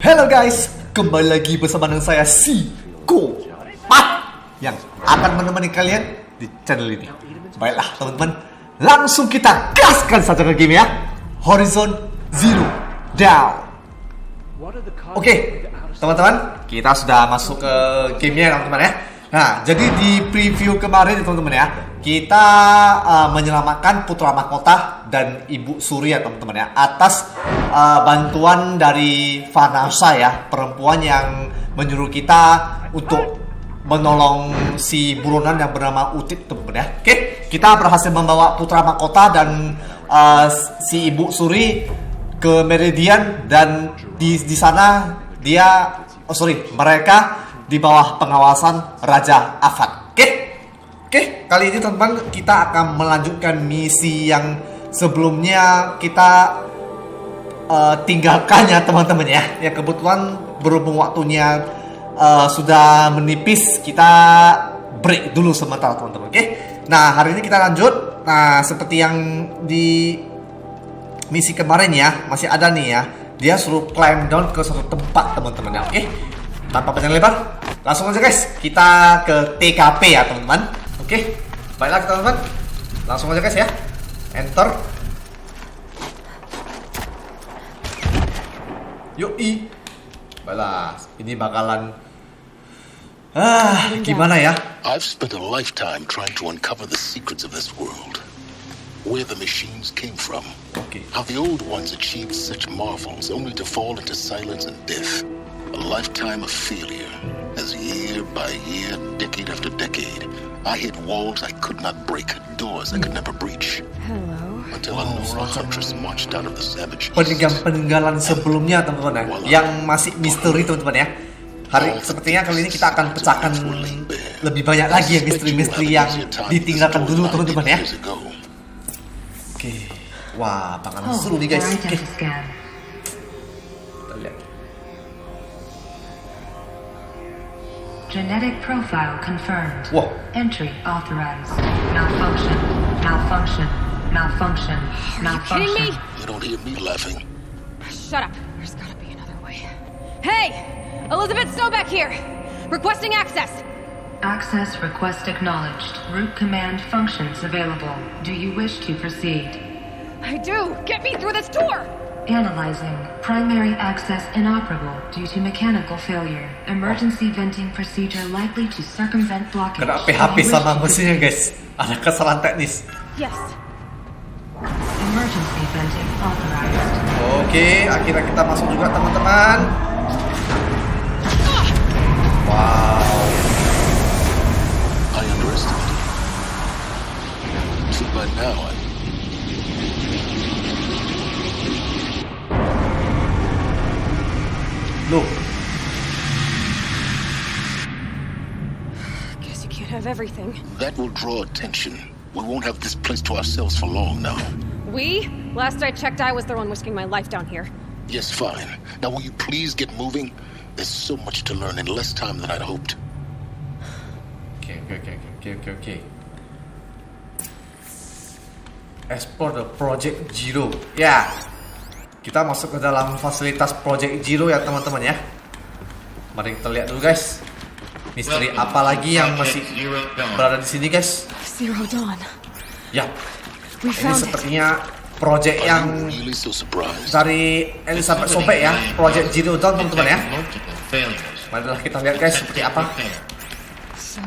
Hello guys, kembali lagi bersama dengan saya si yang akan menemani kalian di channel ini. Baiklah teman-teman, langsung kita gaskan saja ke game ya. Horizon Zero Dawn. Oke, teman-teman, kita sudah masuk ke gamenya teman-teman ya. Nah, jadi di preview kemarin teman-teman ya, kita menyelamatkan putra mahkota dan ibu suri ya teman-teman ya, atas bantuan dari Vanessa ya, perempuan yang menyuruh kita untuk menolong si buronan yang bernama Utit teman-teman ya. Oke, kita berhasil membawa putra mahkota dan si ibu suri ke Meridian, dan di sana dia mereka di bawah pengawasan Raja Avad. Oke, kali ini teman-teman kita akan melanjutkan misi yang sebelumnya kita tinggalkan ya teman-teman ya. Ya kebetulan berhubung waktunya sudah menipis, kita break dulu sementara teman-teman. Oke. Nah, hari ini kita lanjut. Nah, seperti yang di misi kemarin ya, masih ada nih ya. Dia suruh climb down ke suatu tempat teman-teman ya. Oke. Tanpa panjang lebar, langsung aja guys, kita ke TKP ya teman-teman. Oke, baiklah teman-teman, langsung aja guys ya, enter. Yoi, baiklah, ini bakalan gimana ya? I've spent a lifetime trying to uncover the secrets of this world. Where the machines came from. Okay. How the old ones achieved such marvels only to fall into silence and death. A lifetime of failure, as year by year, decade after decade, I hit walls I could not break, doors I could never breach. Hello. Until a Nora huntress marched out of the savage east. Peninggalan sebelumnya teman-teman ya, yang masih misteri teman-teman ya. Sepertinya kali ini kita akan pecahkan lebih banyak lagi ya misteri-misteri yang ditinggalkan dulu teman-teman ya. Oke, wah bakalan seru nih guys. Oke. Kita lihat. Genetic profile confirmed. Whoa. Entry authorized. Malfunction. Malfunction. Malfunction. Malfunction. Kidding me? You don't hear me laughing. Shut up. There's gotta be another way. Hey! Elisabeth Sobeck here! Requesting access! Access request acknowledged. Root command functions available. Do you wish to proceed? I do! Get me through this door! Analyzing. Primary access inoperable due to mechanical failure. Emergency venting procedure likely to circumvent blockage. Kena PHP sama mesinnya guys. Ada kesalahan teknis. Yes. Emergency venting authorized. Oke, akhirnya kita masuk juga teman-teman. Wow. I underestimated. So by now Loh. Guess you can't have everything. that will draw attention. We won't have this place to ourselves for long now. We? Last I checked, I was the one risking my life down here. Yes, fine. Now will you please get moving? There's so much to learn in less time than I'd hoped. Oke. Explore the Project Zero. Ya. Kita masuk ke dalam fasilitas Project Zero ya teman-teman ya. Mari kita lihat dulu guys. Misteri apa lagi yang masih berada di sini guys? Zero Dawn. Ya. We Ini found it. sepertinya project yang Really so surprised. dari Elisabeth Sobeck ya, Project Zero Dawn teman-teman ya. Marilah kita lihat guys seperti apa. So,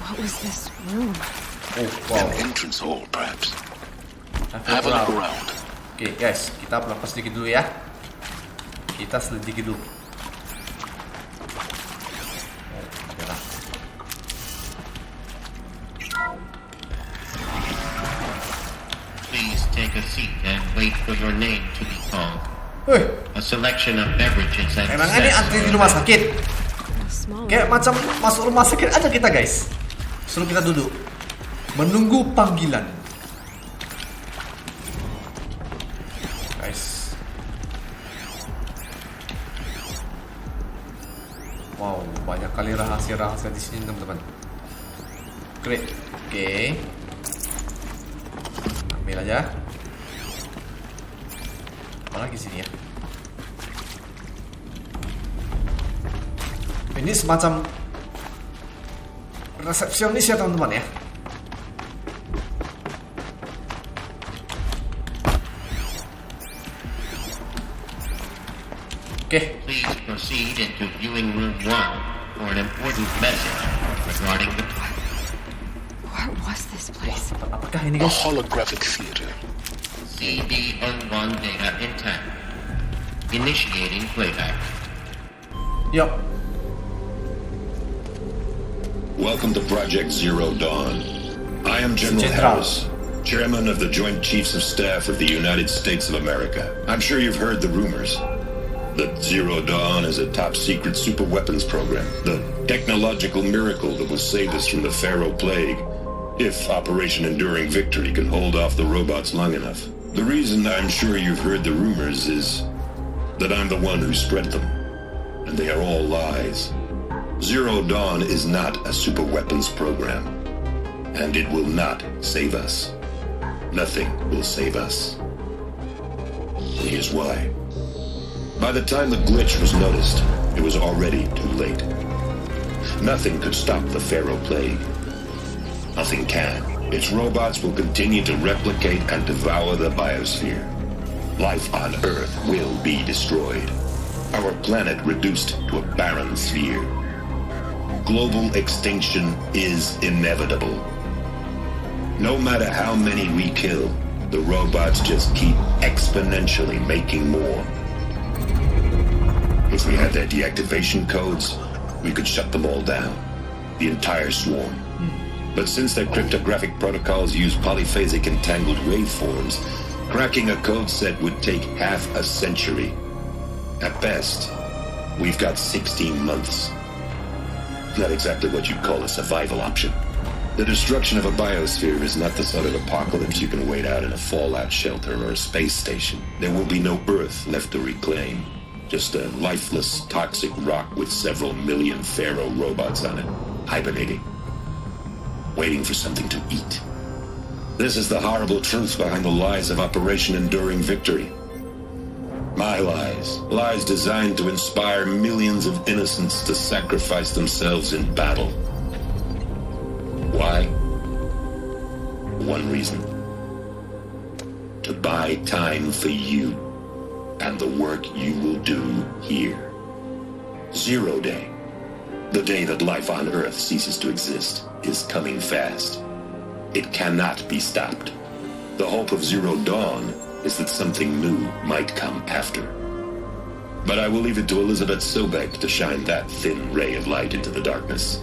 what was this room? Oh wow. An entrance hall, perhaps. Have a look around. Oke guys, kita berapa sedikit dulu ya. Kita selidiki dulu. Please take a seat and wait for your name to be called. A selection of beverages and Emang ini antri di rumah sakit? Small. Kayak macam masuk rumah sakit aja kita guys. Suruh kita duduk menunggu panggilan. Guys. Wow, banyak kali rahasia-rahasia di sini teman-teman. Great. Oke. Ambil aja. Apa lagi sini ya? Ini semacam resepsionis ya teman-teman ya. Oke. Please proceed into viewing room 1 for an important message regarding the... What was this place? Apakah ini A guys? holographic theater. CD-01 data intact. Initiating playback. Yuk. Welcome to Project Zero Dawn. I am General Jendral. Harris, Chairman of the Joint Chiefs of Staff of the United States of America. I'm sure you've heard the rumors that Zero Dawn is a top-secret superweapons program, the technological miracle that will save us from the Pharaoh Plague, if Operation Enduring Victory can hold off the robots long enough. The reason I'm sure you've heard the rumors is that I'm the one who spread them, and they are all lies. Zero Dawn is not a superweapons program, and it will not save us. Nothing will save us. And here's why. By the time the glitch was noticed, it was already too late. Nothing could stop the Pharaoh Plague. Nothing can. Its robots will continue to replicate and devour the biosphere. Life on Earth will be destroyed. Our planet reduced to a barren sphere. Global extinction is inevitable. No matter how many we kill, the robots just keep exponentially making more. If we had their deactivation codes, we could shut them all down. The entire swarm. But since their cryptographic protocols use polyphasic entangled waveforms, cracking a code set would take half a century. At best, we've got 16 months. Not exactly what you'd call a survival option. The destruction of a biosphere is not the sort of apocalypse you can wait out in a fallout shelter or a space station. There will be no Earth left to reclaim. Just a lifeless, toxic rock with several million Pharaoh robots on it, hibernating, waiting for something to eat. This is the horrible truth behind the lies of Operation Enduring Victory. My lies. Lies designed to inspire millions of innocents to sacrifice themselves in battle. Why? One reason. To buy time for you and the work you will do here. Zero Day, the day that life on Earth ceases to exist, is coming fast. It cannot be stopped. The hope of Zero Dawn is that something new might come after. But I will leave it to Elisabeth Sobeck to shine that thin ray of light into the darkness.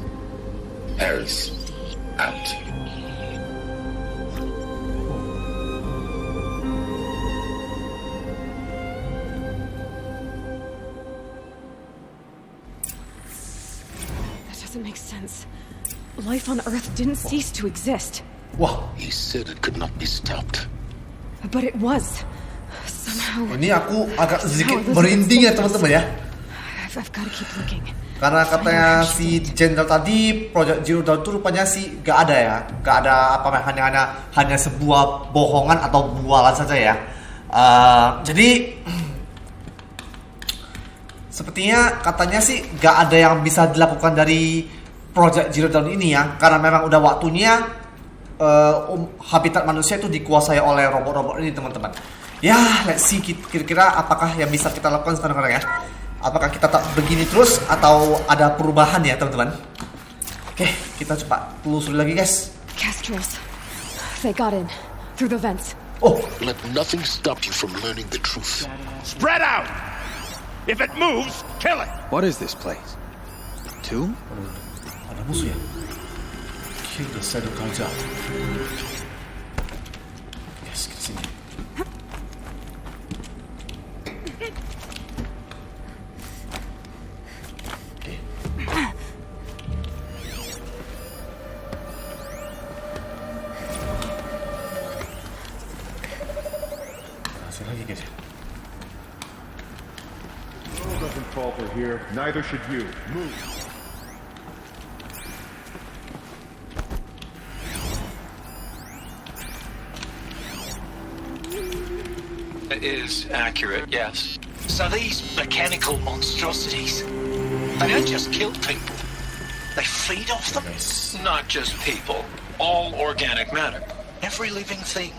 Harris, out. That doesn't make sense. Life on Earth didn't cease to exist. Wah, He said it could not be stopped. But it was. Somehow. ini aku agak sedikit merinding ya teman-teman ya. I've got to keep looking. Karena katanya si Jendral tadi Project Zero Dawn itu rupanya sih gak ada ya, gak ada apa hanya sebuah bohongan atau bualan saja ya. Jadi sepertinya katanya sih gak ada yang bisa dilakukan dari Project Zero Dawn ini ya, karena memang udah waktunya habitat manusia itu dikuasai oleh robot-robot ini teman-teman. Ya, let's see kira-kira apakah yang bisa kita lakukan sekarang ya. Apakah kita tak begini terus atau ada perubahan ya teman-teman? Oke, kita coba telusuri lagi guys. Castrals. They got in through the vents. Oh, Let nothing stop you from learning the truth. Spread out! If it moves, kill it! What is this place? Tomb? ada musuh ya. Kill the shadow culture. Yes, ke sini. Oke. Masuk lagi guys. Doesn't falter here. Neither should you. Move. It is accurate, yes. So these mechanical monstrosities, I mean, I just killed people. They feed off them? Not just people. All organic matter. Every living thing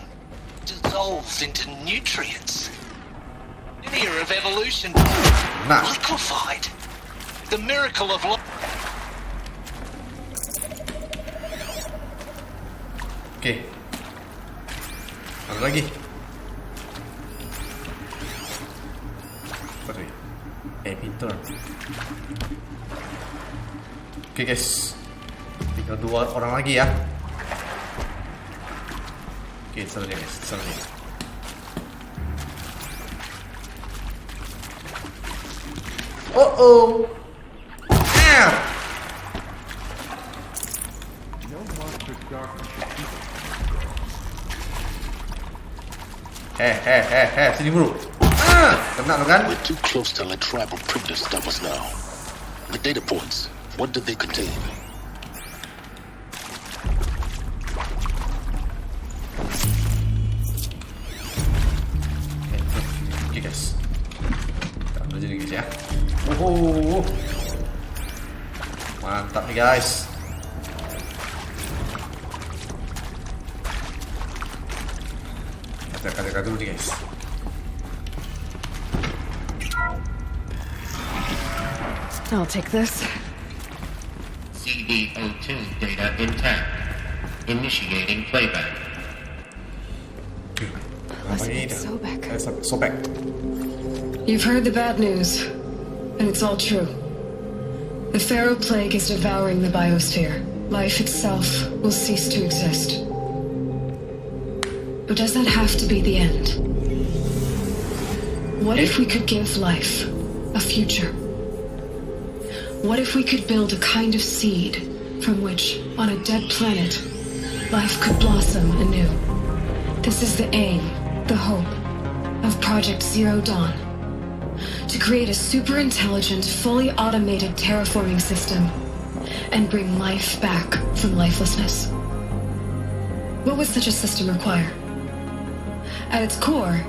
dissolves into nutrients. Linear of evolution. Liquefied. The miracle of life. Oke. Ada lagi. Sorry. Pintu. Oke guys. Tinggal 2 orang lagi ya. Oke, selanjutnya guys, selanjutnya. Oh. No monster darkness should keep us. Sini bro. Kena lo kan? We're too close to let tribal predators stop us now. The data points, what did they contain? Oke guys. Kita ambil aja nih guys ya. Mantap nih guys. Kita dulu nih guys. I'll take this. CD02 data intact. Initiating playback. Elisabeth Sobeck. You've heard the bad news, and it's all true. The Pharaoh Plague is devouring the biosphere. Life itself will cease to exist. But does that have to be the end? What if we could give life a future? What if we could build a kind of seed from which, on a dead planet, life could blossom anew? This is the aim, the hope, of Project Zero Dawn. To create a super-intelligent, fully automated terraforming system and bring life back from lifelessness. What would such a system require? At its core,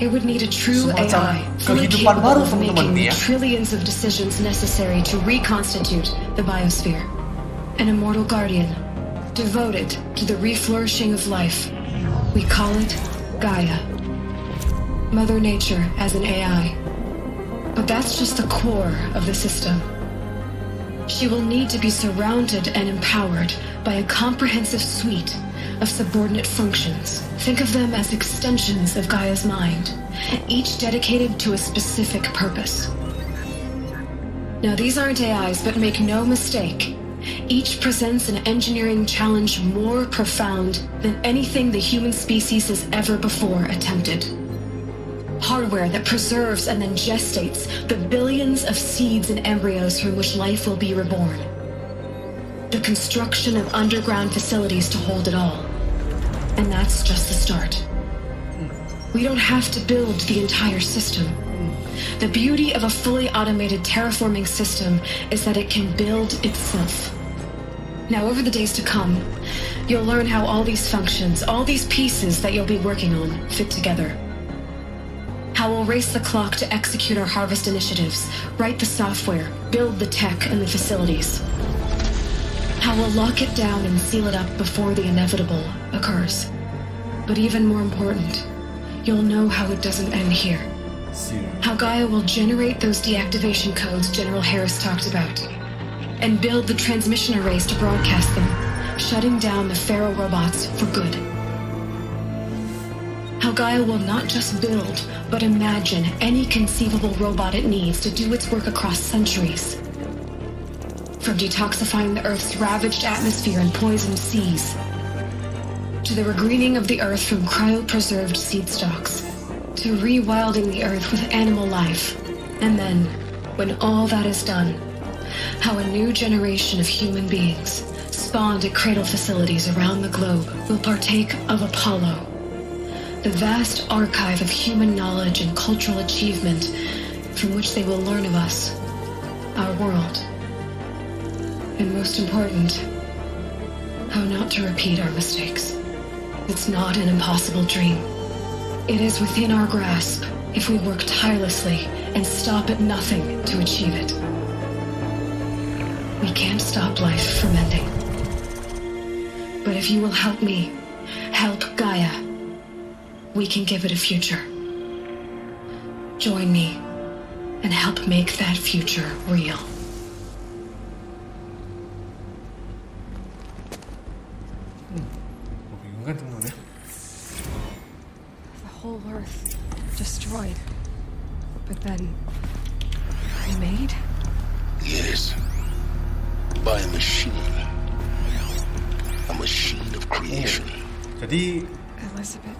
it would need a true AI, fully capable of making the trillions of decisions necessary to reconstitute the biosphere. An immortal guardian, devoted to the reflourishing of life. We call it Gaia. Mother Nature as an AI. But that's just the core of the system. She will need to be surrounded and empowered by a comprehensive suite of subordinate functions. Think of them as extensions of Gaia's mind, each dedicated to a specific purpose. Now, these aren't AIs, but make no mistake, each presents an engineering challenge more profound than anything the human species has ever before attempted. Hardware that preserves and then gestates the billions of seeds and embryos from which life will be reborn. The construction of underground facilities to hold it all. And that's just the start. We don't have to build the entire system. The beauty of a fully automated terraforming system is that it can build itself. Now, over the days to come, you'll learn how all these functions, all these pieces that you'll be working on, fit together. How we'll race the clock to execute our harvest initiatives, write the software, build the tech and the facilities. How we'll lock it down and seal it up before the inevitable occurs. But even more important, you'll know how it doesn't end here. How Gaia will generate those deactivation codes General Harris talked about, and build the transmission arrays to broadcast them, shutting down the Pharaoh robots for good. How Gaia will not just build, but imagine any conceivable robot it needs to do its work across centuries. From detoxifying the Earth's ravaged atmosphere and poisoned seas, to the regreening of the Earth from cryopreserved seed stalks, to rewilding the Earth with animal life. And then, when all that is done, how a new generation of human beings, spawned at cradle facilities around the globe, will partake of Apollo, the vast archive of human knowledge and cultural achievement from which they will learn of us, our world. And most important, how not to repeat our mistakes. It's not an impossible dream. It is within our grasp if we work tirelessly and stop at nothing to achieve it. stop life from ending. But if you will help me, help Gaia, we can give it a future. Join me and help make that future real. The whole Earth destroyed, but then remade? Yes. By a machine. A machine of creation. Jadi Elisabeth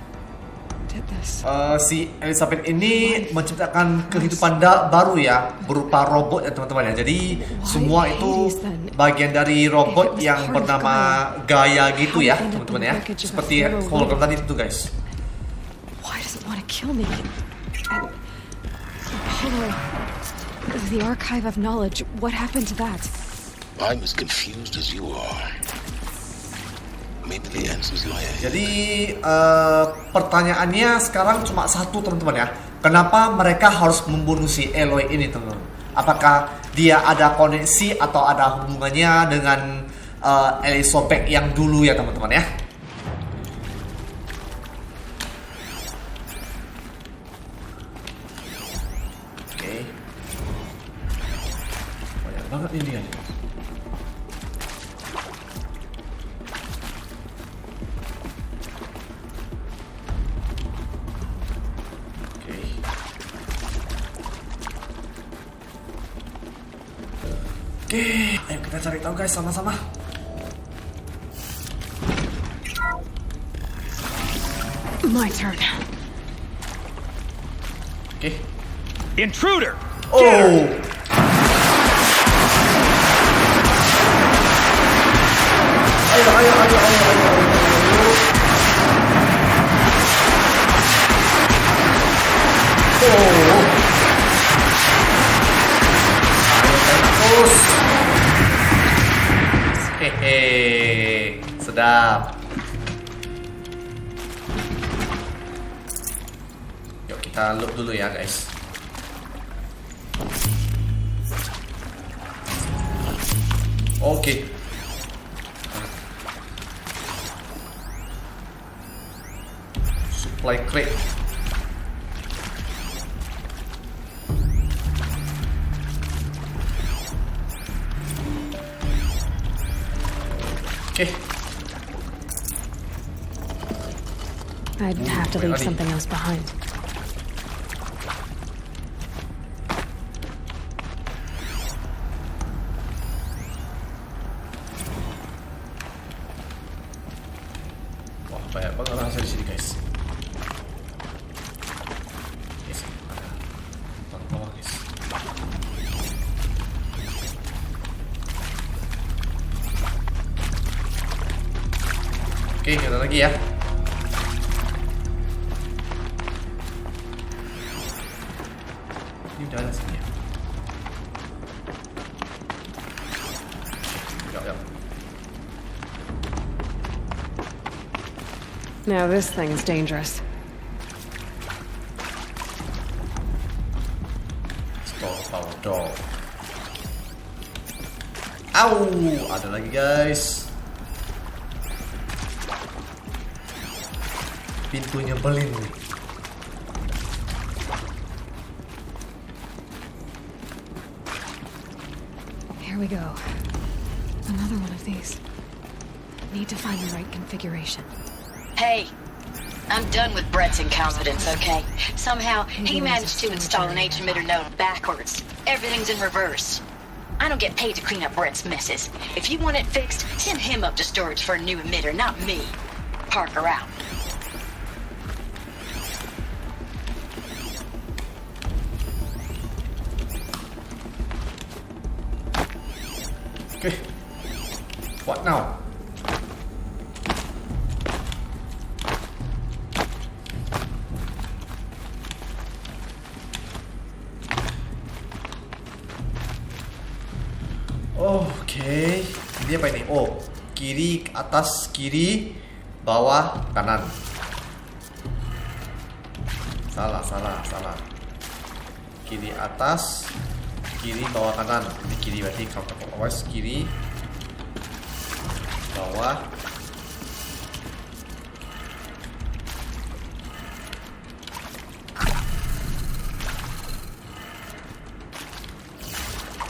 did this. Si Elisabeth ini menciptakan kehidupan baru ya, berupa robot ya teman-teman ya. Jadi semua itu bagian dari robot yang bernama Gaia gitu ya teman-teman ya. Seperti hologram tadi itu guys. Why does it want to kill me? And Holo, the archive of knowledge, what happened to that? I'm as confused as you are. Maybe the answers lie ahead. Jadi pertanyaannya sekarang cuma satu teman-teman ya. Kenapa mereka harus membunuh si Eloy ini teman-teman? Apakah dia ada koneksi atau ada hubungannya dengan Elisabeth yang dulu ya teman-teman ya? Oke. Banyak banget ini ya. Oke, ayo kita cari tahu guys sama-sama. My turn. Oke. Intruder! Oh. Ayo. Oh. Terus. Hehe, sedap. Yuk kita look dulu ya guys. Oke. Supply crate. Okay. I'd have to leave something else behind. Wah, banyak banget rahasa di sini guys. Guys, ada bawah guys. Oke, kita lagi ya. Ini udah ada sini ya. Yuk. Now this thing's dangerous. Store power door. Au, ada lagi guys. Pintunya belin nih. Here we go. Another one of these. Need to find the right configuration. Hey, I'm done with Brett's incompetence, okay? Somehow, he managed to install an H-emitter node backwards. Everything's in reverse. I don't get paid to clean up Brett's messes. If you want it fixed, send him up to storage for a new emitter, not me. Parker out. Okay. What now? Oke. Ini apa ini? Oh, kiri, atas, kiri, bawah, kanan. Salah. Kiri atas, kiri bawah kanan. Ini kiri berarti counterclockwise, kiri Bawah.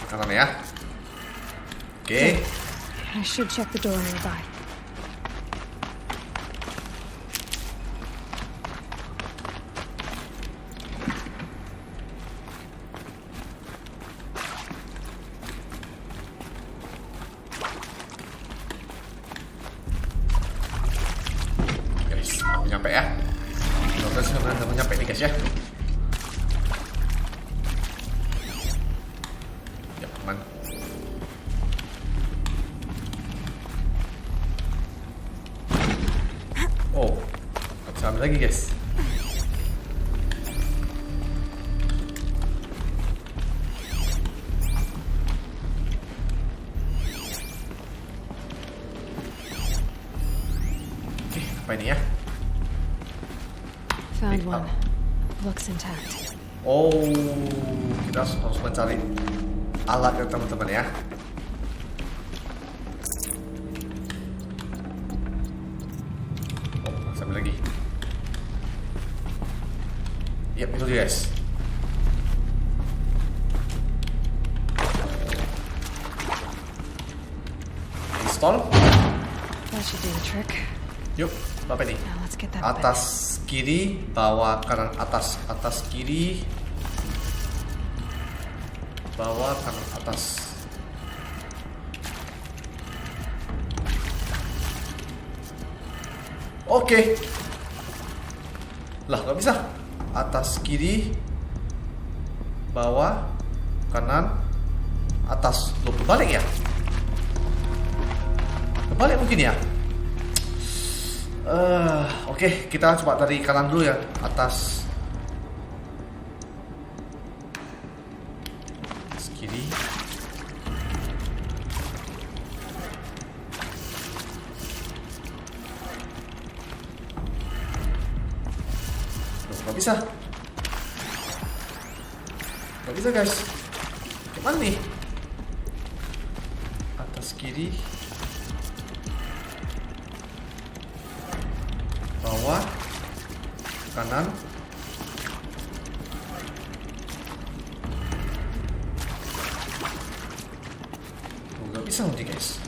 Kanan ya. Oke. I should check the door nearby. Guys, aku nyampe ya. Kita sudah nyampe nih guys ya. Ya teman. Oh, nggak bisa ambil lagi guys. Oke, apa ini ya? Found one. Looks intact. Oh, kita harus mencari alat ya teman-teman ya. Oh, sambil lagi. Yap, itu dia guys. Install. That should do the trick. Yuk, apa ini? Now let's get that Atas kiri, bawah, kanan, atas. Atas kiri, bawah, kanan, atas. Oke. Lah, nggak bisa. Atas kiri, bawah, kanan, atas. Loh, kebalik ya? Kebalik mungkin ya? Oke, kita coba dari kanan dulu ya. Atas kiri. Loh, nggak bisa. Nggak bisa guys. Gimana nih? Atas kiri, bawah, kanan, nggak bisa nanti guys.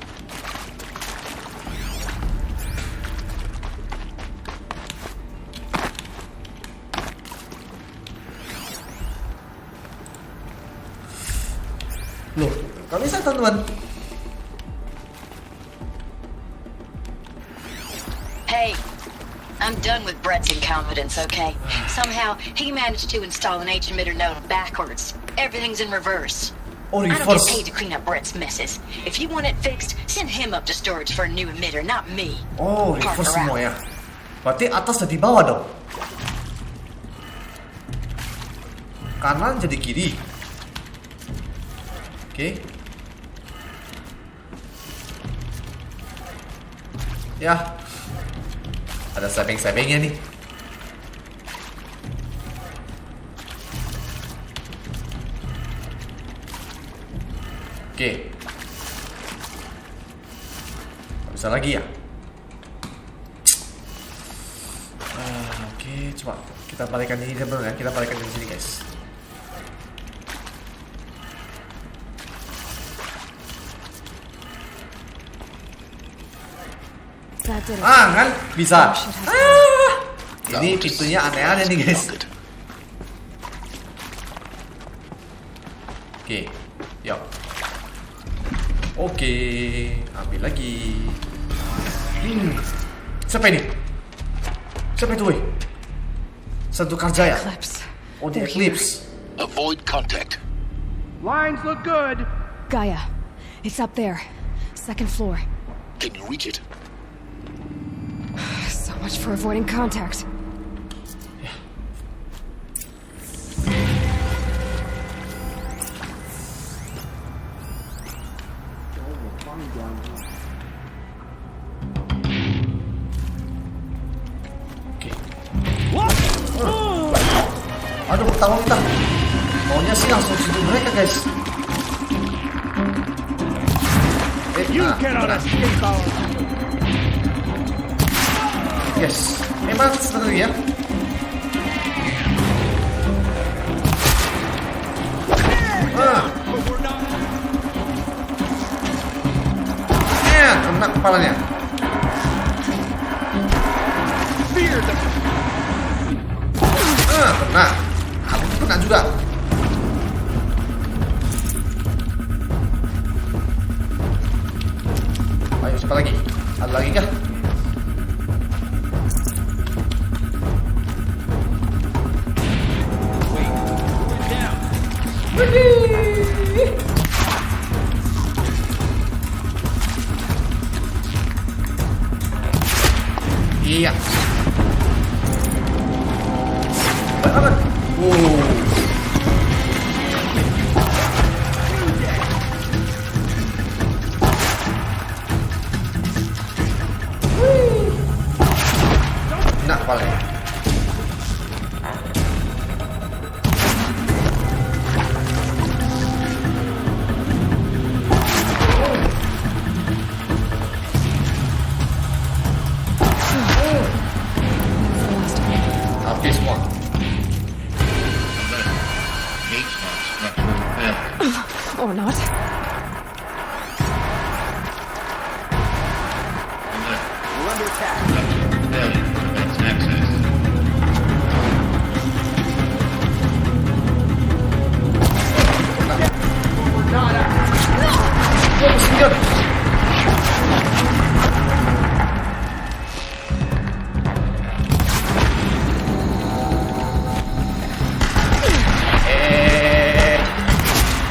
Loh, nggak bisa teman-teman. Hey, I'm done with Brett's incompetence, okay? Somehow, he managed to install an H emitter node backwards. Everything's in reverse. Oh, I don't get reverse. paid to clean up Brett's messes. If you want it fixed, send him up to storage for a new emitter, not me. Oh, reverse Parker semua out. ya. Berarti atas jadi bawah dong. Kanan jadi kiri. Oke. Ya. Ada saving-savingnya nih. Oke. Nggak bisa lagi ya. Oke, coba kita balikan ini dulu ya. Kita balikan di sini guys. That did it. Kan bisa. Should have Ini pintunya aneh-aneh nih guys. Oke, yuk. Oke, ambil lagi. Siapa ini? Siapa itu, weh? Satu kerja ya? Eclipse. Oh, di Eclipse. Avoid contact. Lines look good. Gaia. It's up there. Second floor. Can you reach it? So much for avoiding contact. Aduh, tolong kita. Maunya sih langsung sentuh mereka, guys. You cannot escape our Yes, memang sebenarnya kena kepalanya. Kena. Aku kena juga. Ayo, siapa lagi? Ada lagi kah? Iya. Aman. Nah, kepalanya. Habis semua. Or not. We're under attack.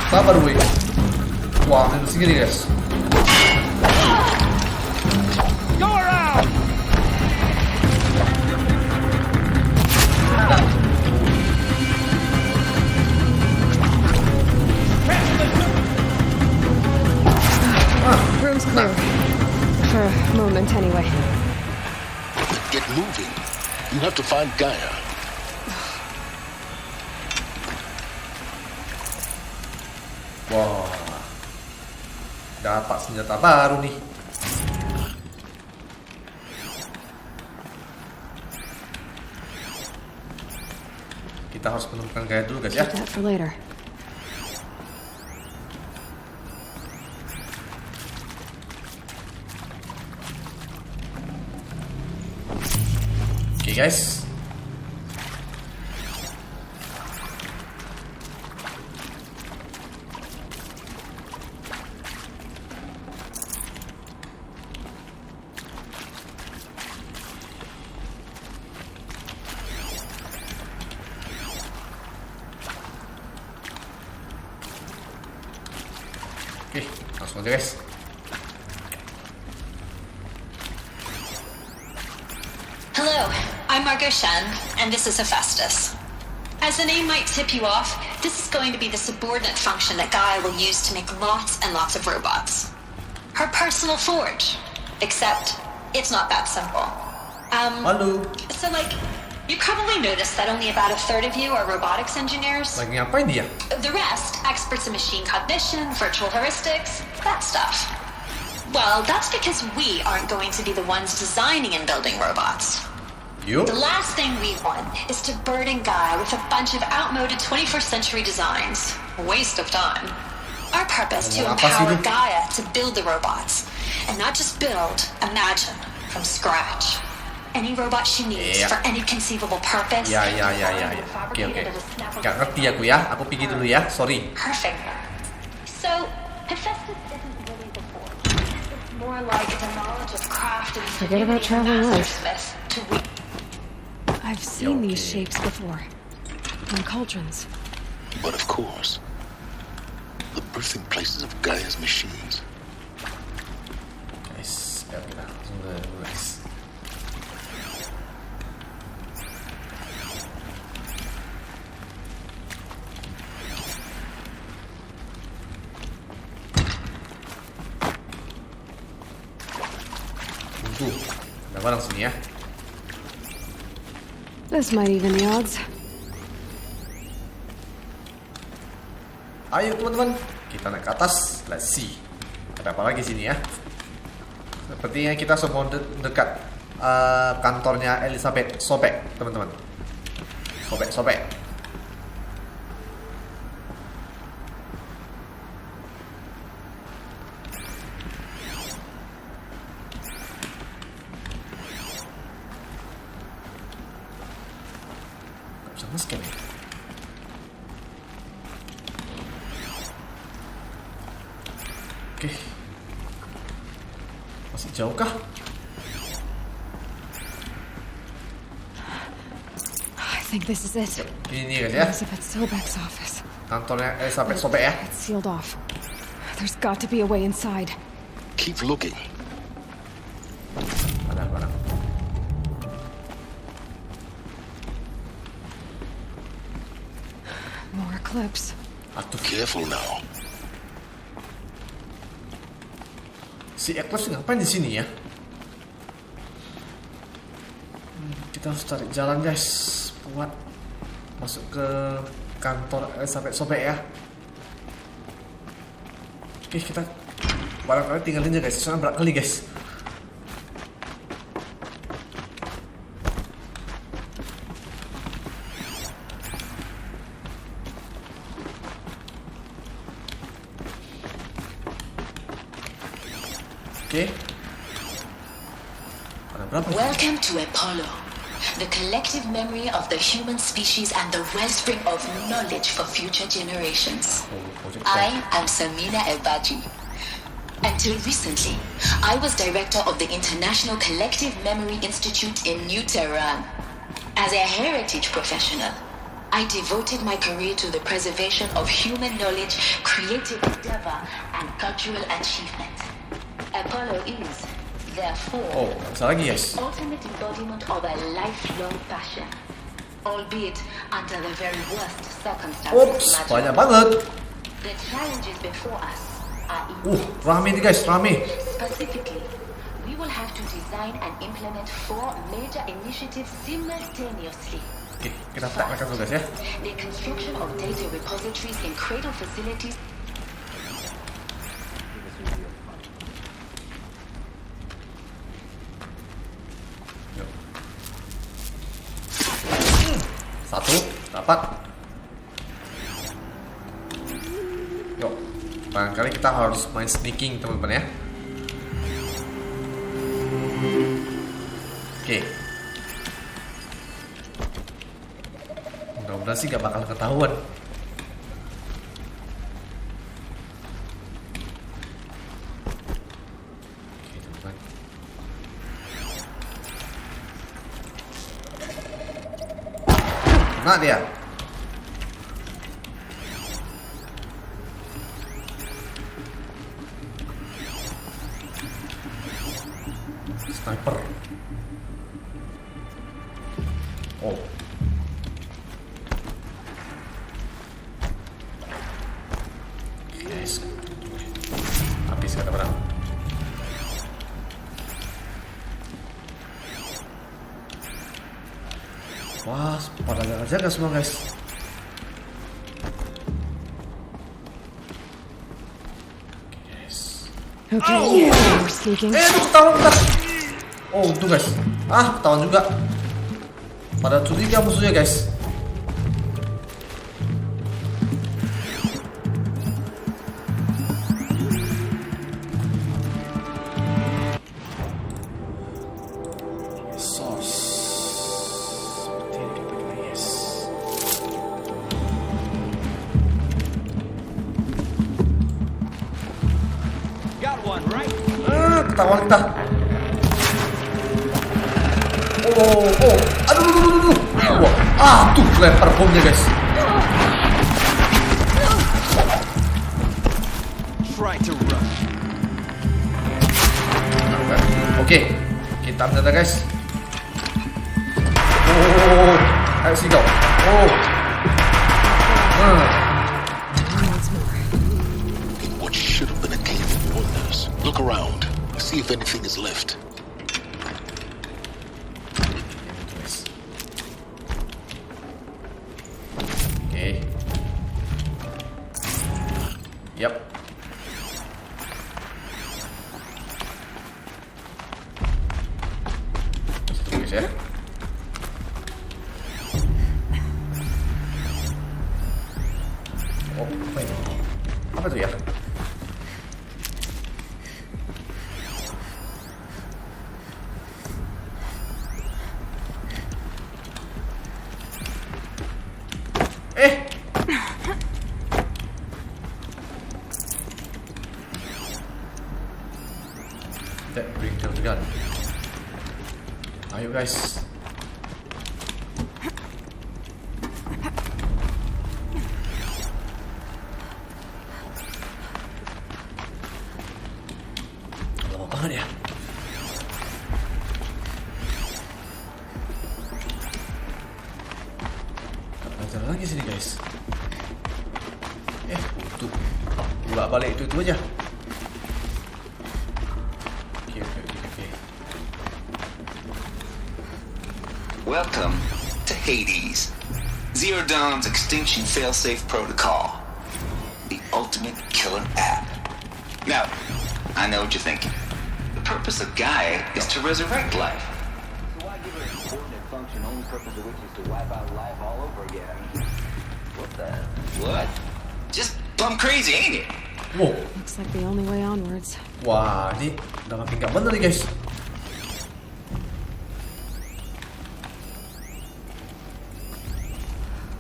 Sabar gue. Wah, ini segini guys. Go around. Room's clear. For a moment, anyway. Get moving. You have to find Gaia. Wah, dapat senjata baru nih. Kita harus menemukan Gaia dulu guys ya. Keep that for later. Oke guys. Oke, langsung aja guys. Hello, I'm Margot Shen, and this is Hephaestus. As the name might tip you off, this is going to be the subordinate function that Gaia will use to make lots and lots of robots. Her personal forge. Except, it's not that simple. Halo. So you probably noticed that only about a third of you are robotics engineers. Lagi ngapain dia? The rest, experts in machine cognition, virtual heuristics, that stuff. Well, that's because we aren't going to be the ones designing and building robots. Yuk. The last thing we want is to burden Gaia with a bunch of outmoded 21st century designs. A waste of time. Our purpose to empower Gaia to build the robots. And not just build, imagine, from scratch. Any robot she needs for any conceivable purpose. Ya. Oke. Gak ngerti aku ya. Aku pergi dulu ya. Sorry. Perfect. So, Hephaestus isn't really the force. It's more like the knowledge of craft and Forget about traveling life. to I've seen these shapes before. In cauldrons. But of course, the birthing places of Gaia's machines. Guys, ya kita langsung ke guys. Ada barang sini ya. This might even the odds. Ayo teman-teman, kita naik ke atas. Let's see. Ada apa lagi sini ya? Sepertinya kita semua dekat. kantornya Elisabeth Sobeck, teman-teman. Sobeck. Gak bisa nge-scan ya? Oke. Masih jauh kah? I think this is it. Ini guys ya. Elisabeth Sobeck's office. Kantornya Elisabeth Sobeck ya. It's sealed off. There's got to be a way inside. Keep looking. Mana. More clips. Aduh, Careful now. si Eclipse ngapain di sini ya? Kita harus cari jalan guys buat masuk ke kantor Elisabeth Sobeck ya. Oke, kita barangkali tinggalin aja guys, soalnya berat kali guys. Oke. Ada berapa? Welcome to Apollo, the collective memory of the human species and the wellspring of knowledge for future generations. I am Samina Elbaji. Until recently, I was director of the International Collective Memory Institute in New Tehran. As a heritage professional, I devoted my career to the preservation of human knowledge, creative endeavor, and cultural achievement. Apollo is, therefore, the ultimate embodiment of a lifelong passion, albeit under the very worst circumstances. Oops, banyak banget. The challenges before us are rame nih guys, rame. Specifically, we will have to design and implement 4 major initiatives simultaneously. Oke, kita praktekkan dulu guys ya. The construction of data repositories in cradle facilities. Satu, dapat. Yuk, barangkali kita harus main sneaking teman-teman ya. Oke. Mudah-mudahan sih gak bakal ketahuan. Oke teman-teman. Kena dia. Sniper. Oh. Yes. Habis kata orang. Wah, pada jaga semua guys. Okay, we're sneaking. Ketahuan bentar. Oh, untung guys. Ketahuan juga. Pada curiga musuhnya guys. Ketahuan kita. Aduh. Wah, tuh lempar bomnya guys. Oke, kita ambil data guys. Ayo sih kau. What should have been a cave of wonders. Look around. See if anything is left. Okay. Yep. guys ya. Oh, apa ini? Apa tuh ya? That bring down the gun. Ayo guys. Lama banget ya. Gak jalan lagi sini guys. Tuh, bolak balik itu aja. Welcome to Hades, Zero Dawn's extinction failsafe protocol, the ultimate killer app. Now, I know what you're thinking. The purpose of Gaia is to resurrect life. So why give it a coordinate function, only purpose of which is to wipe out life all over again? What the? What? Just plumb crazy, ain't it? Wow. Looks like the only way onwards. Wah, ini udah makin gak bener nih guys.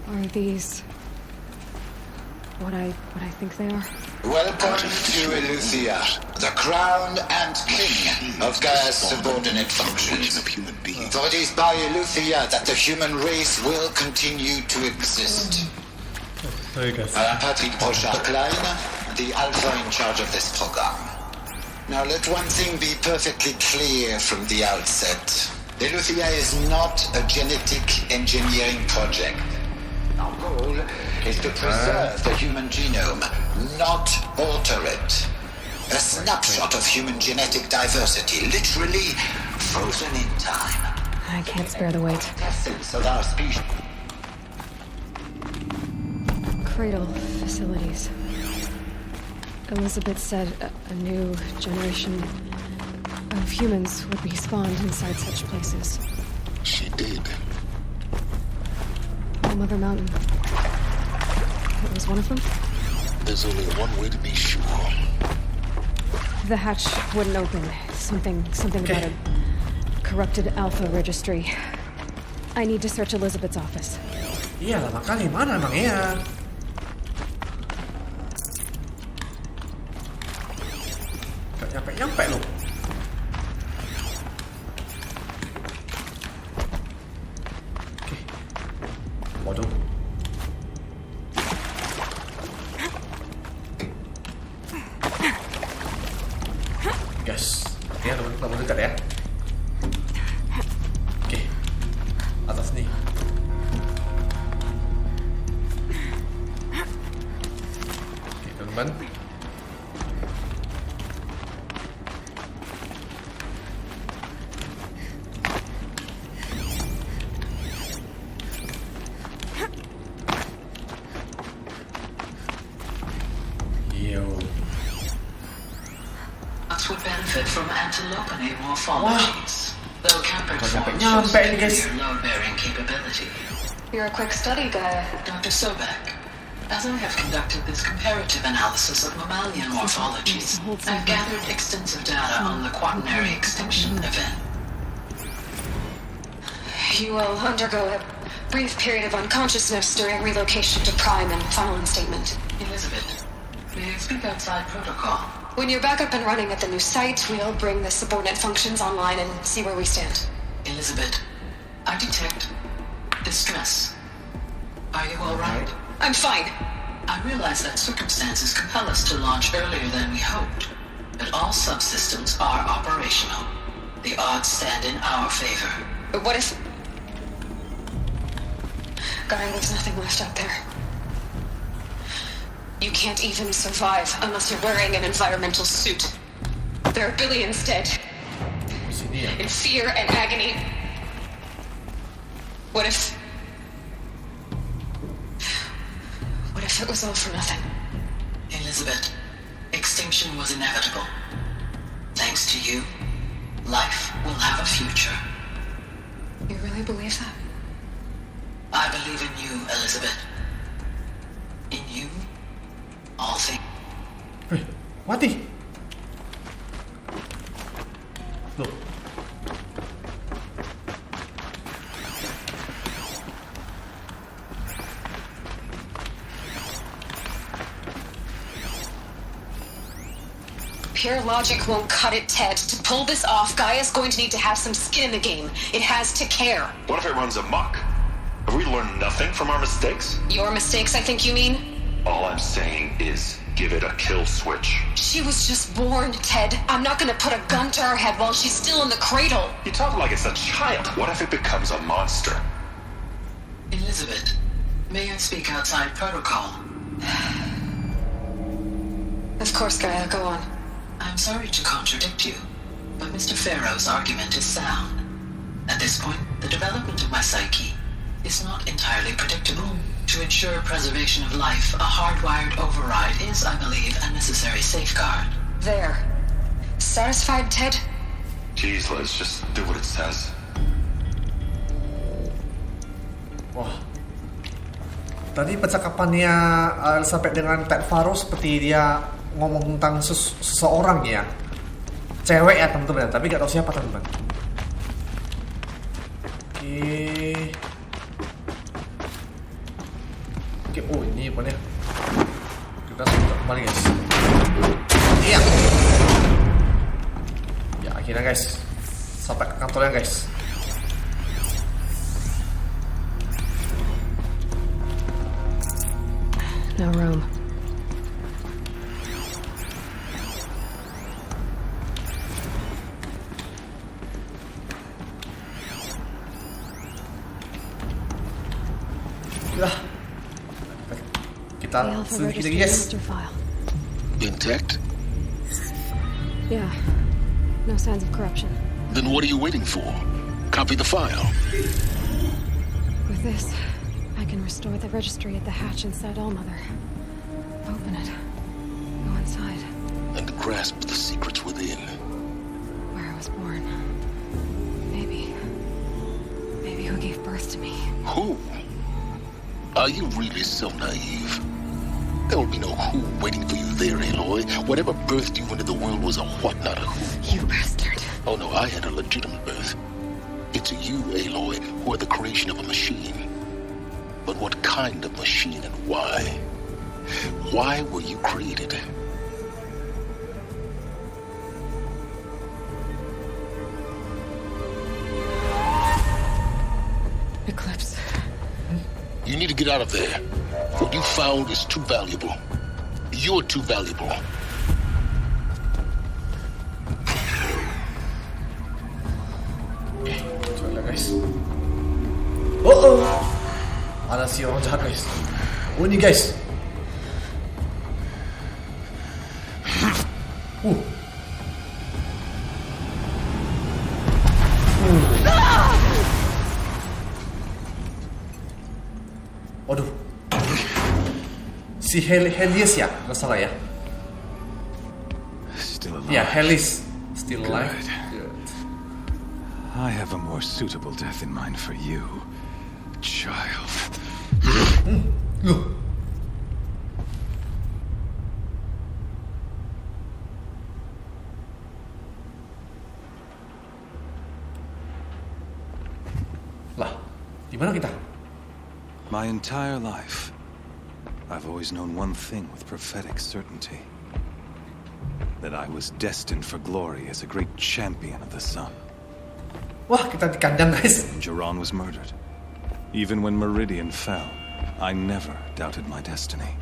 Are these what I think they are? Welcome to Eleuthia, the crown and king of Gaia's subordinate functions. For it is by Eleuthia that the human race will continue to exist. I am Patrick Brochard-Klein, the alpha in charge of this program. Now let one thing be perfectly clear from the outset. Eleuthia is not a genetic engineering project. Our goal is to preserve the human genome, not alter it. A snapshot of human genetic diversity, literally frozen in time. I can't spare the wait. Essence of our species. Cradle facilities. Elisabeth said a new generation of humans would be spawned inside such places. She did. Mother Mountain. It was one of them? There's only one way to be sure. The hatch wouldn't open. Something about a corrupted alpha registry. I need to search Elisabeth's office. Iya lah, makanya mana emangnya? Gak nyampe loh. Waduh. Guys, artinya teman-teman dekat ya. Oke, atas nih. Oke, teman-teman. Would benefit from antilope morphologies, though campered forms nyampe show nih guys. superior load-bearing capability. You're a quick study guy. Dr. Sobeck, as I have conducted this comparative analysis of mammalian morphologies, I've gathered extensive data on the quaternary extinction event. You will undergo a brief period of unconsciousness during relocation to Prime and final instatement. Elisabeth, may I speak outside protocol? When you're back up and running at the new site, we'll bring the subordinate functions online and see where we stand. Elizabeth, I detect distress. Are you all right? I'm fine. I realize that circumstances compel us to launch earlier than we hoped, but all subsystems are operational. The odds stand in our favor. But what if... Gaia, there's nothing left out there. You can't even survive unless you're wearing an environmental suit. There are billions dead. In fear and agony. What if it was all for nothing? Elizabeth, extinction was inevitable. Thanks to you, life will have a future. You really believe that? I believe in you, Elisabeth. In you, all things. Mati. Loh. Pure logic won't cut it, Ted. To pull this off, Gaia's going to need to have some skin in the game. It has to care. What if it runs amok? Have we learned nothing from our mistakes? Your mistakes, I think you mean? All I'm saying is give it a kill switch. She was just born, Ted. I'm not gonna put a gun to her head while she's still in the cradle. You talk like it's a child. What if it becomes a monster? Elisabeth, may I speak outside protocol? Of course, Gaia, go on. I'm sorry to contradict you, but Mr. Farrow's argument is sound. At this point, the development of my psyche is not entirely predictable. To ensure preservation of life, a hardwired override is, I believe, a necessary safeguard. There. Satisfied, Ted? Jeez, Liz, just do what it says. Wah. Tadi percakapannya Elisabeth dengan Ted Faro seperti dia ngomong tentang seseorang ya. Cewek ya teman-teman, tapi gak tahu siapa teman-teman. Oke, oh ini apa nih? Kita sudah kembali guys. Iya. Ya akhirnya guys, sampai ke kantornya guys. No room. Kita selidiki lagi guys. Intact? Yeah. No signs of corruption. Then what are you waiting for? Copy the file. With this, I can restore the registry at the hatch inside Allmother. Open it. Go inside. And grasp the secrets within. Where I was born. Maybe who gave birth to me. Who? Are you really so naive? There will be no who waiting for you there, Aloy. Whatever birthed you into the world was a what, not a who. You bastard. Oh no, I had a legitimate birth. It's you, Aloy, who are the creation of a machine. But what kind of machine and why? Why were you created? Eclipse. You need to get out of there. What you found is too valuable. You're too valuable. Coba guys. Oh. Ada si orang jahat guys. Oh ini guys. Waduh. Si Helios ya, nggak salah ya. Still alive. Yeah, Helios still alive. Good. I have a more suitable death in mind for you, child. Loh. Lah, di mana kita? My entire life, I've always known one thing with prophetic certainty. That I was destined for glory as a great champion of the sun. Wah, kita di kandang guys. Geron was murdered. Even when Meridian fell, I never doubted my destiny.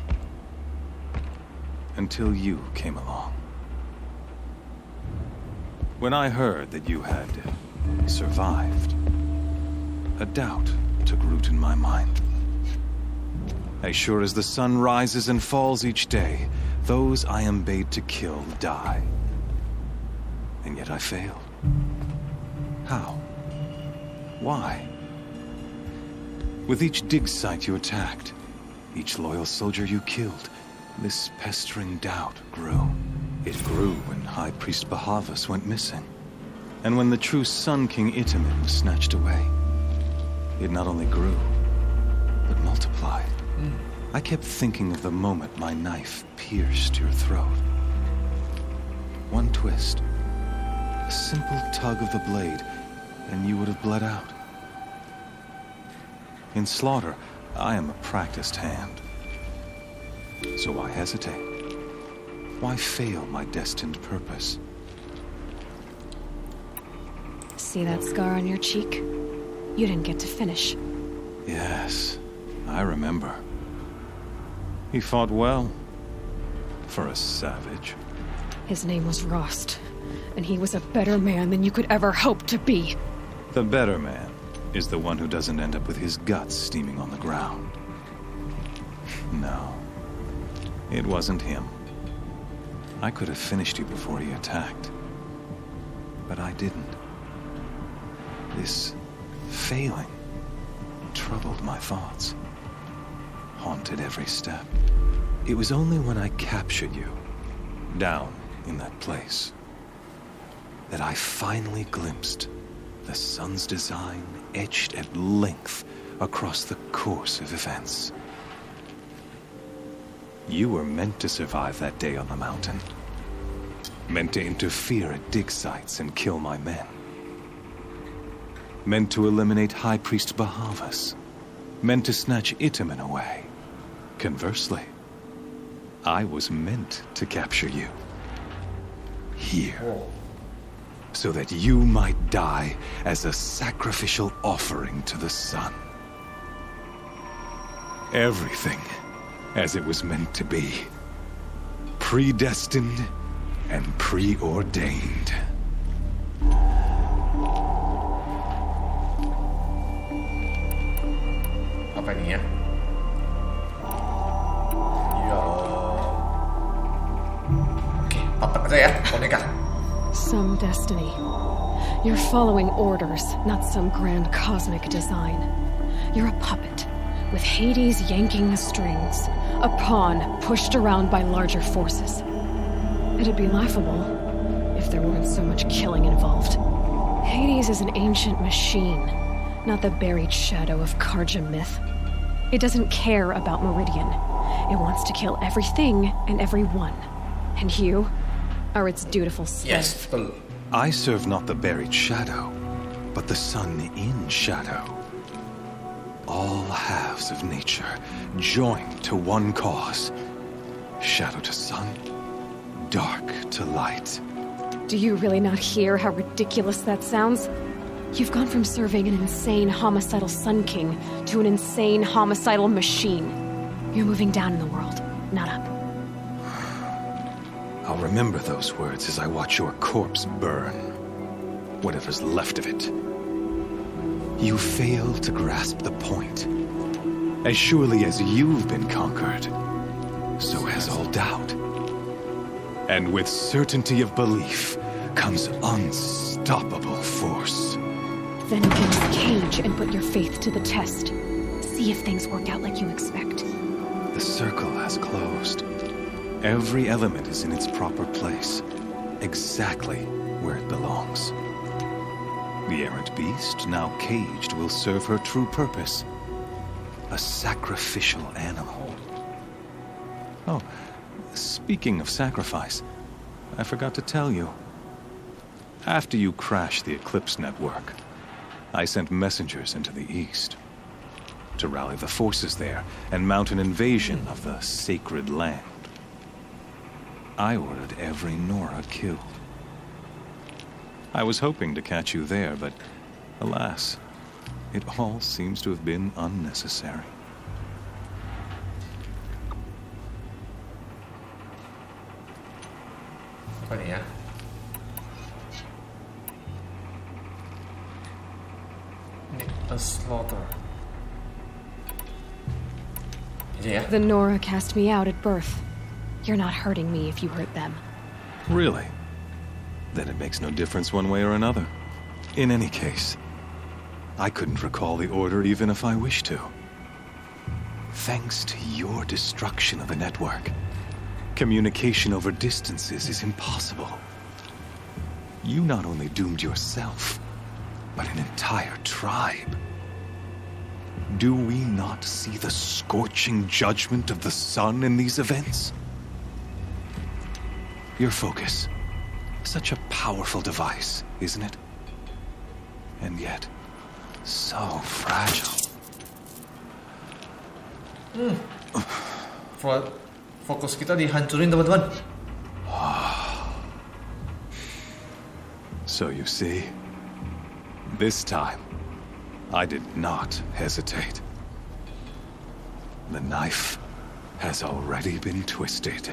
Until you came along. When I heard that you had survived, a doubt took root in my mind. As sure as the sun rises and falls each day, those I am bade to kill die. And yet I failed. How? Why? With each dig site you attacked, each loyal soldier you killed, this pestering doubt grew. It grew when High Priest Bahavas went missing, and when the true Sun King Itamen was snatched away. it not only grew, but multiplied. I kept thinking of the moment my knife pierced your throat. One twist, a simple tug of the blade, and you would have bled out. In slaughter, I am a practiced hand. So why hesitate? Why fail my destined purpose? See that scar on your cheek? You didn't get to finish. Yes, I remember. He fought well, for a savage. His name was Rost, and he was a better man than you could ever hope to be. The better man is the one who doesn't end up with his guts steaming on the ground. No, it wasn't him. I could have finished you before he attacked, but I didn't. This failing troubled my thoughts, haunted every step. It was only when I captured you, down in that place, that I finally glimpsed the sun's design etched at length across the course of events. You were meant to survive that day on the mountain. Meant to interfere at dig sites and kill my men. Meant to eliminate High Priest Bahavas. Meant to snatch Itamen away. Conversely, I was meant to capture you. Here. So that you might die as a sacrificial offering to the sun. Everything as it was meant to be. Predestined and preordained. Apa ini ya? Ya. Oke, papat aja ya, boneka. Some destiny. You're following orders, not some grand cosmic design. You're a puppet, with Hades yanking the strings, a pawn pushed around by larger forces. It'd be laughable if there weren't so much killing involved. Hades is an ancient machine, not the buried shadow of Karja myth. It doesn't care about Meridian. It wants to kill everything and everyone. And you are its dutiful slave. Yes. I serve not the buried shadow, but the sun in shadow. All halves of nature joined to one cause. Shadow to sun, dark to light. Do you really not hear how ridiculous that sounds? You've gone from serving an insane homicidal Sun King to an insane homicidal machine. You're moving down in the world, not up. I'll remember those words as I watch your corpse burn. Whatever's left of it. You fail to grasp the point. As surely as you've been conquered, so has all doubt. And with certainty of belief comes unstoppable force. Then get this cage and put your faith to the test. See if things work out like you expect. The circle has closed. Every element is in its proper place, exactly where it belongs. The errant beast, now caged, will serve her true purpose. A sacrificial animal. Oh, speaking of sacrifice, I forgot to tell you. After you crashed the Eclipse network, I sent messengers into the east to rally the forces there and mount an invasion of the sacred land. I ordered every Nora killed. I was hoping to catch you there, but alas, it all seems to have been unnecessary. Apa nih ya? Ini a slaughter. Yeah. The Nora cast me out at birth. You're not hurting me if you hurt them. Really? Then it makes no difference one way or another. In any case, I couldn't recall the order even if I wished to. Thanks to your destruction of the network, communication over distances is impossible. You not only doomed yourself, but an entire tribe. Do we not see the scorching judgment of the sun in these events? Your focus. Such a powerful device, isn't it? And yet, so fragile. Fokus kita dihancurin, teman-teman. So you see, this time, I did not hesitate. The knife has already been twisted.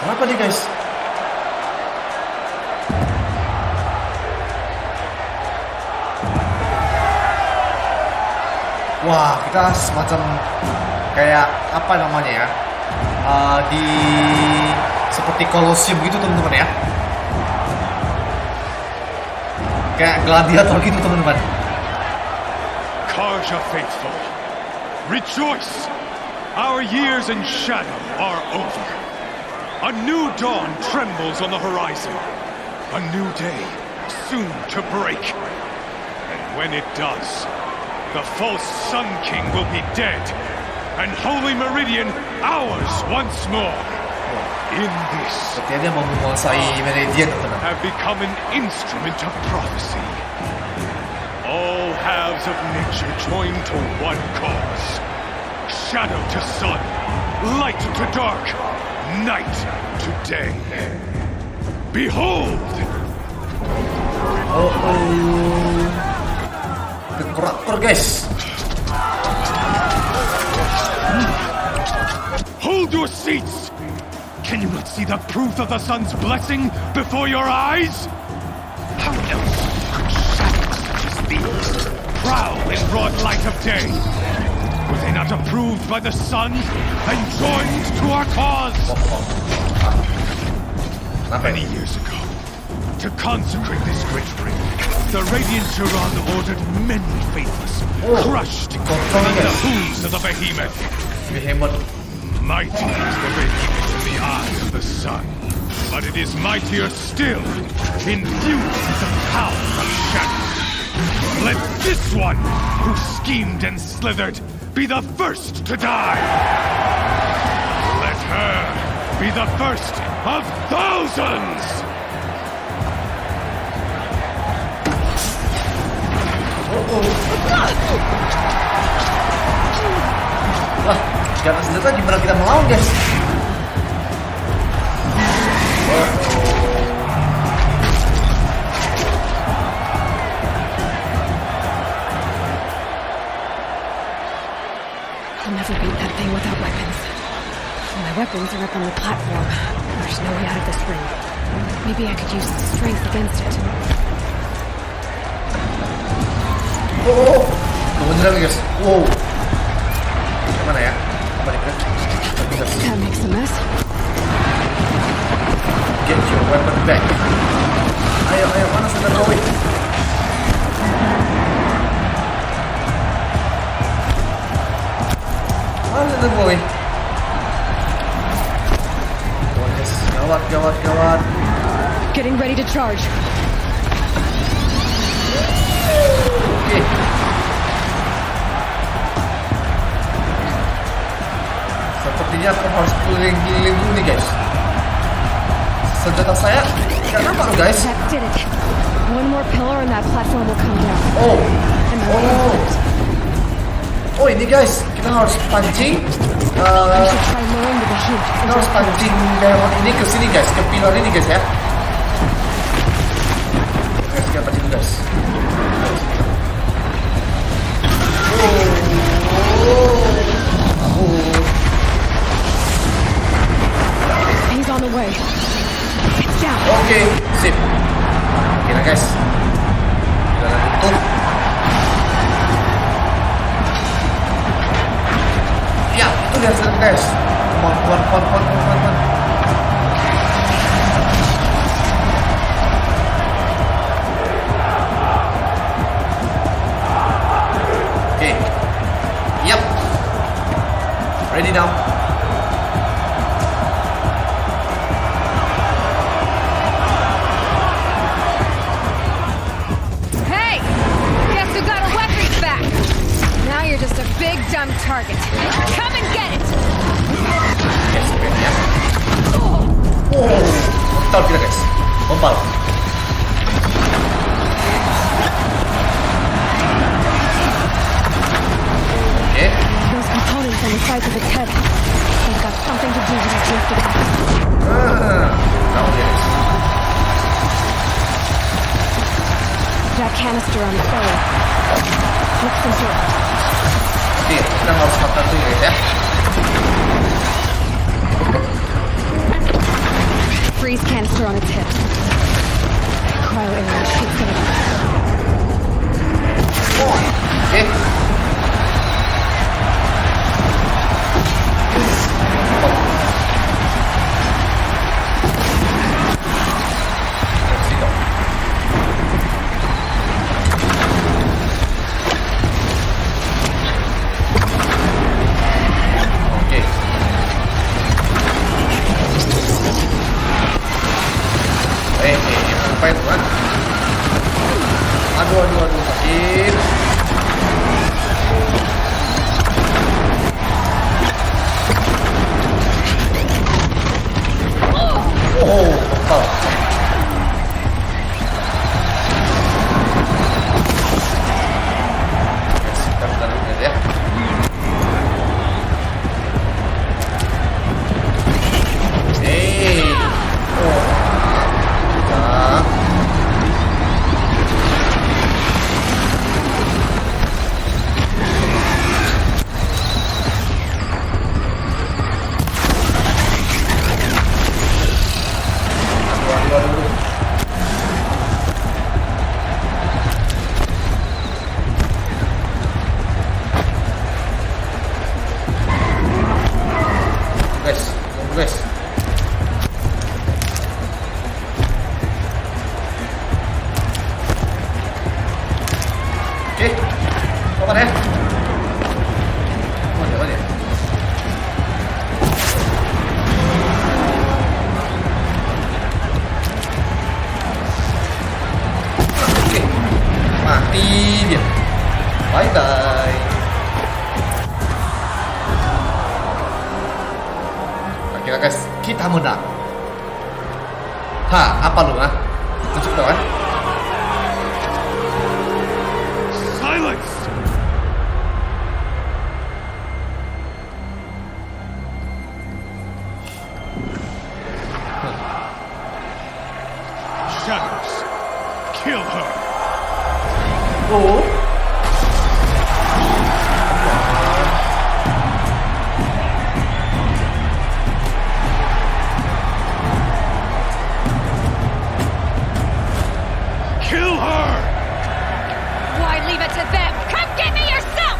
Kenapa nih, guys? Wah, kita semacam kayak apa namanya ya? Di seperti kolosium gitu, teman-teman ya. Kayak gladiator gitu, teman-teman. Karja faithful, rejoice! Our years in shadow are over. A new dawn trembles on the horizon. A new day soon to break. And when it does, the false Sun King will be dead, and Holy Meridian ours once more. In this, have become an instrument of prophecy. All halves of nature join to one cause. Shadow to sun, light to dark, night to day. Behold! Kerakor, guys. Hold your seats! Can you not see the proof of the sun's blessing before your eyes? How else could shadows such as these prowl in broad light of day? Were they not approved by the sun and joined to our cause? Many years ago, to consecrate this great ring, the Radiant Jendral ordered many faithless, crushed beneath the hooves of the behemoth. Mighty is the behemoth in the eyes of the sun, but it is mightier still, infused with the power of shadow. Let this one, who schemed and slithered, be the first to die. Let her be the first of thousands! Wah, jangan senjata gimana kita melawan, guys? I'll never beat that thing without weapons. My weapons are up on the platform. There's no way out of this ring. Maybe I could use strength against it. Kebetulan, guys. Gimana ya? Apa nih, guys? That makes a mess. Get your weapon back. Ayo, mana sudah Roy? Mana sudah Roy? Gawat. Getting ready to charge. Oke. Sepertinya aku harus keliling-keliling dulu nih, guys. Senjata saya kenapa tuh, guys? That did it. One more pillar and that platform will come down. Oh, ini guys, kita harus pancing. Kita harus pancing lewat ini ke sini, guys, ke pilar ini, guys ya. Guys, kita pancing, guys. He's on the way. It's down. Oke, sip. Oke lah, guys. Kita tutup. Ya, itu lihat sana, guys. Kuat. Oke. Yap. Ready now. Tahu tidak guys? Gombal. Oke. Those components on the sides of its head. They've got something to do with his drifted out. Tahu dia guys. That canister on the fire. Looks important. Oke, kita harus makan tuh guys ya. Freeze canister on its hip. Cryo arrow shoots it up. Oke. Apa itu kan? Aduh, sakit. Oh, total. Kita dulu ya. Guys. Oke. Kapan ya? Oh, dia. Oke. Mati dia. Bye-bye. Akhirnya guys, kita menang. Apa lu ah? Tunjuk dong kan? Silence! Shadows, kill her. Oh. Kill her! Why leave it to them? Come get me yourself!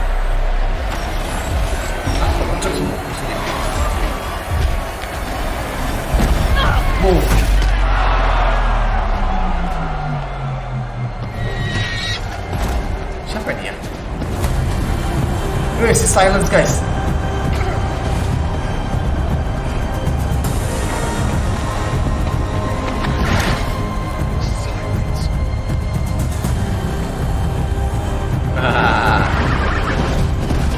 Boom. Siapa dia? Si silence guys.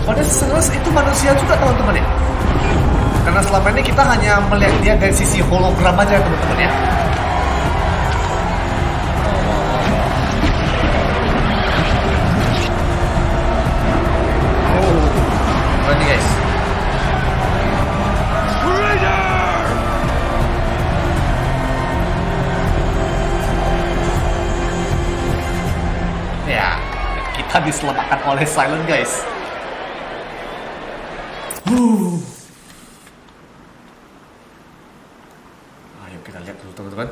Padahal silence itu manusia juga teman-teman ya. Karena selama ini kita hanya melihat dia dari sisi hologram aja teman-teman ya. Berani guys. Ya, kita diselamatkan oleh Silent guys. Ayo kita lihat dulu teman-teman.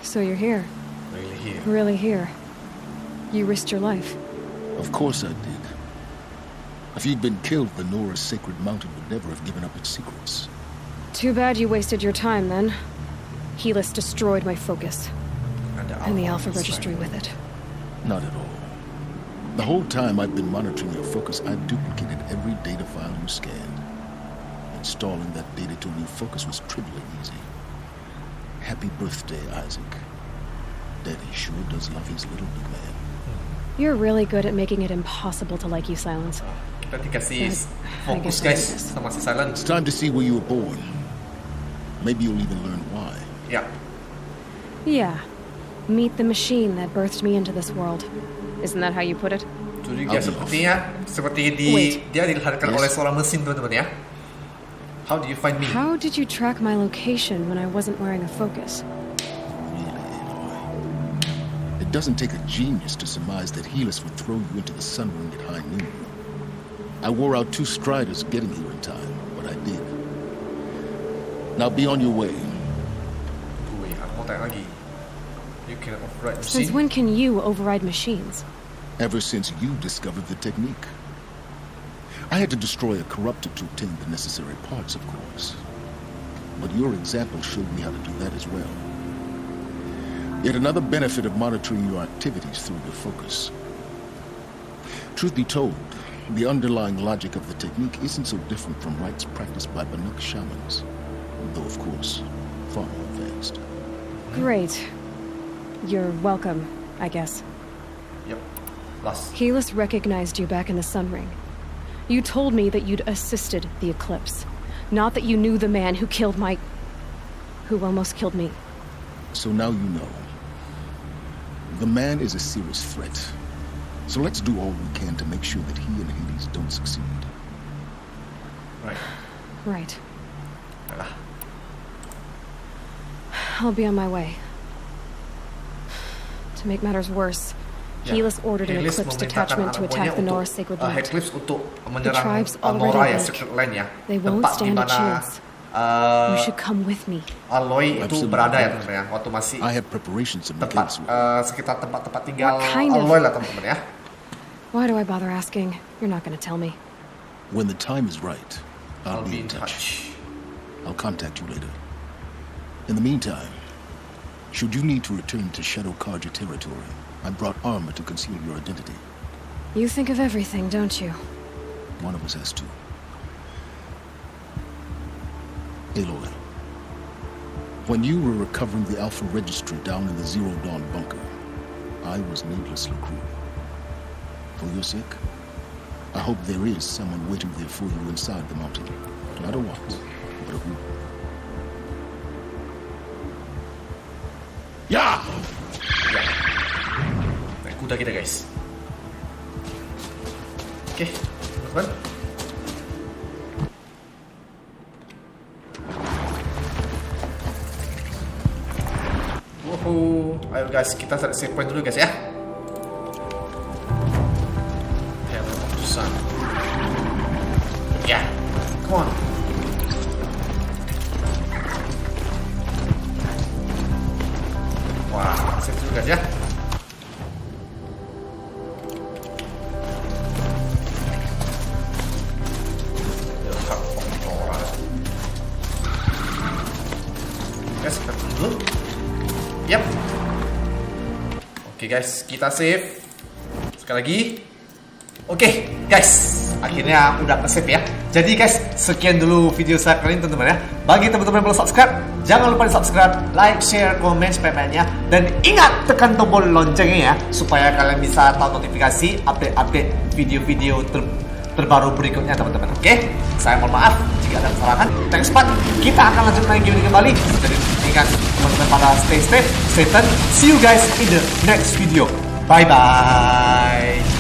So you're here. Really here. You risked your life. Of course I did. If you'd been killed, the Nora's sacred mountain would never have given up its secrets. Too bad you wasted your time then. Helis destroyed my focus. And the Alpha registry with it. Not at all. The whole time I've been monitoring your focus, I've duplicated every data file you scanned. Installing that data to a new focus was trivially easy. Happy birthday, Isaac. Daddy sure does love his little big man. You're really good at making it impossible to like you, Silence. Kita dikasih fokus guys sama si Silent. It's time to see where you were born. Maybe you'll even learn why. Ya. Yeah. Meet the machine that birthed me into this world. Isn't that how you put it? Itu juga seperti dia dilahirkan oleh seorang mesin, teman-teman ya. How do you find me? How did you track my location when I wasn't wearing a focus? It doesn't take a genius to surmise that Helis would throw you into the sun ring at high noon. I wore out 2 striders getting here in time, but I did. Now be on your way. Wait, aku mau tanya lagi. You can override machine? Since when can you override machines? Ever since you discovered the technique. I had to destroy a corruptor to obtain the necessary parts, of course. But your example showed me how to do that as well. Yet another benefit of monitoring your activities through your focus. Truth be told, the underlying logic of the technique isn't so different from rites practiced by Banuk shamans, though of course, far more advanced. Great. You're welcome, I guess. Yep. Last. Helis recognized you back in the Sun Ring. You told me that you'd assisted the eclipse, not that you knew the man who almost killed me. So now you know. The man is a serious threat. So let's do all we can to make sure that he and Hades don't succeed. Right. I'll be on my way. To make matters worse, Helis ordered an Eclipse detachment to attack the Nora Sacred Land. The tribes already weak. They won't stand a chance. You should come with me. Aloy itu berada ya teman-teman ya, waktu masih I have preparations to make sekitar tempat-tempat tinggal kind of? Aloy lah teman-teman ya. Why do I bother asking? You're not going to tell me. When the time is right, I'll be in touch. I'll contact you later. In the meantime, should you need to return to Shadow Karja territory, I brought armor to conceal your identity. You think of everything, don't you? One of us has to. Aloy, when you were recovering the Alpha Registry down in the Zero Dawn bunker, I was needlessly cruel. For your sake, I hope there is someone waiting there for you inside the mountain. Not a what, but a who. Ya! Naik kuda kita guys. Oke, teman-teman. Ayo guys, kita save point dulu guys ya. Ya, keputusan. Ya, come on. Wah, save dulu guys ya. Guys, kita dulu. Yap. Oke guys, kita save. Sekali lagi. Oke guys, akhirnya udah ke-save ya. Jadi guys, sekian dulu video saya kali ini teman-teman ya. Bagi teman-teman yang belum subscribe, jangan lupa di subscribe, like, share, komen, semuanya. Dan ingat tekan tombol loncengnya ya, supaya kalian bisa tahu notifikasi update-update video-video terbaru berikutnya teman-teman. Oke, saya mohon maaf jika ada kesalahan. Thanks Pat. Kita akan lanjut main game ini kembali. Jadi ingat teman-teman pada stay safe, stay tuned. See you guys in the next video. Bye bye.